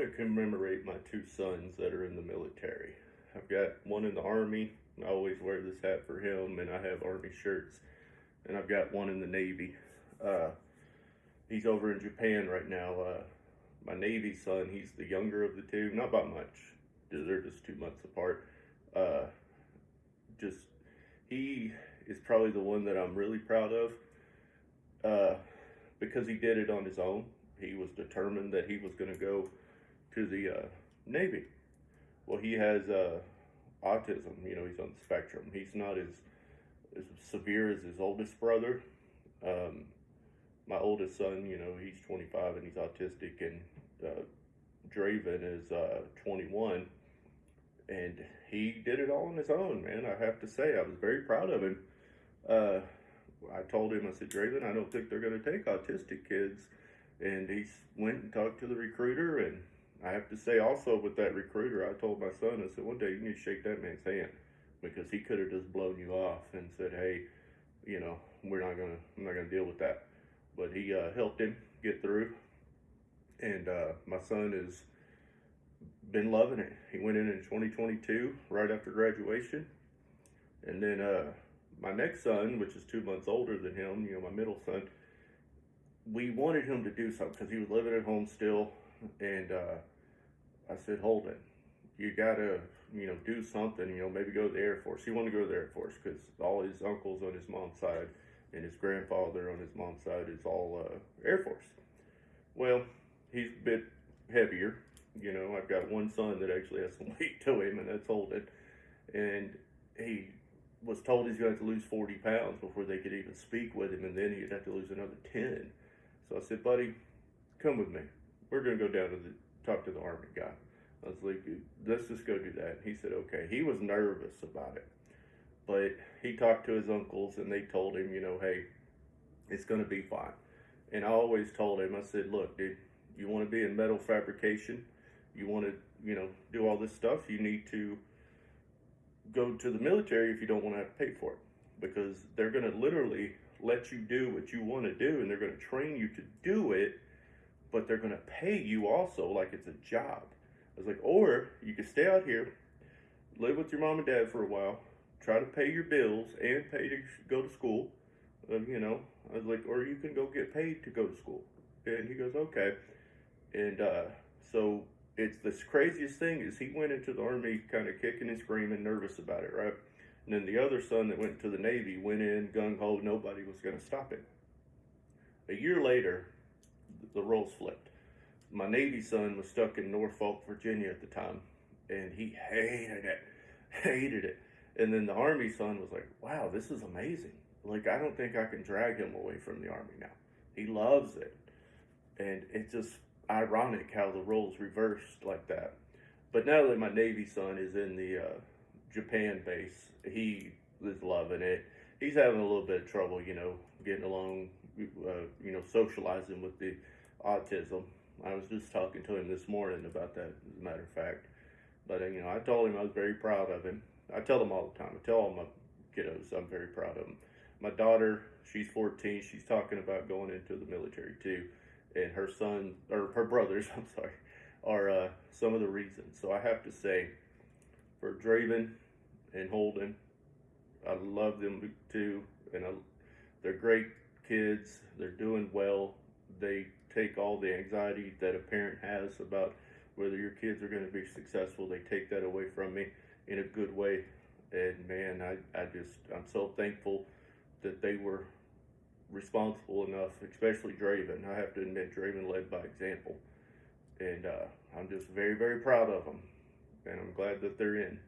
want to commemorate my two sons that are in the military. I've got one in the Army. I always wear this hat for him, and I have Army shirts. And I've got one in the Navy. He's over in Japan right now. My Navy son, he's the younger of the two, not by much. They're just 2 months apart. Uh, just he is probably the one that I'm really proud of because he did it on his own. He was determined that he was going to go to the Navy. Well, he has autism. He's on the spectrum. He's not as severe as his oldest brother. My oldest son, he's 25 and he's autistic, and Draven is 21, and he did it all on his own, man. I have to say, I was very proud of him. I told him, I said, Draven, I don't think they're going to take autistic kids. And he went and talked to the recruiter, and I have to say also with that recruiter, I told my son, I said, one day you need to shake that man's hand, because he could have just blown you off and said, hey, I'm not gonna deal with that. But he helped him get through, and my son has been loving it. He went in 2022, right after graduation, and then my next son, which is 2 months older than him, my middle son, we wanted him to do something because he was living at home still, and I said, Holden, you gotta, do something, maybe go to the Air Force. He wanted to go to the Air Force because all his uncles on his mom's side and his grandfather on his mom's side is all Air Force. Well, he's a bit heavier. I've got one son that actually has some weight to him, and that's Holden. And he was told he's going to have to lose 40 pounds before they could even speak with him, and then he'd have to lose another 10. So I said, buddy, come with me. We're going to go down to talk to the Army guy. I was like, let's just go do that. He said, okay. He was nervous about it, but he talked to his uncles, and they told him, hey, it's going to be fine. And I always told him, I said, look, dude, you want to be in metal fabrication, you want to, do all this stuff, you need to go to the military if you don't want to have to pay for it, because they're going to literally let you do what you want to do, and they're going to train you to do it, but they're going to pay you also like it's a job. I was like, or you can stay out here, live with your mom and dad for a while, try to pay your bills and pay to go to school. I was like, or you can go get paid to go to school. And he goes, okay. And so it's this craziest thing is he went into the Army kind of kicking and screaming, nervous about it, right? And then the other son that went to the Navy went in gung-ho, nobody was going to stop him. A year later, the roles flipped. My Navy son was stuck in Norfolk, Virginia at the time, and he hated it. And then the Army son was like, wow, this is amazing. Like, I don't think I can drag him away from the Army now. He loves it. And it's just ironic how the roles reversed like that. But now that my Navy son is in the Japan base, he is loving it. He's having a little bit of trouble, getting along, socializing with the autism. I was just talking to him this morning about that, as a matter of fact. But, I told him I was very proud of him. I tell them all the time. I tell all my kiddos I'm very proud of them. My daughter, she's 14. She's talking about going into the military too. And her son, or her brothers, I'm sorry, are some of the reasons. So I have to say, for Draven and Holden, I love them too. And they're great kids. They're doing well. They take all the anxiety that a parent has about whether your kids are going to be successful. They take that away from me in a good way. And man, I'm so thankful that they were responsible enough, especially Draven. I have to admit, Draven led by example. And I'm just very, very proud of them. And I'm glad that they're in.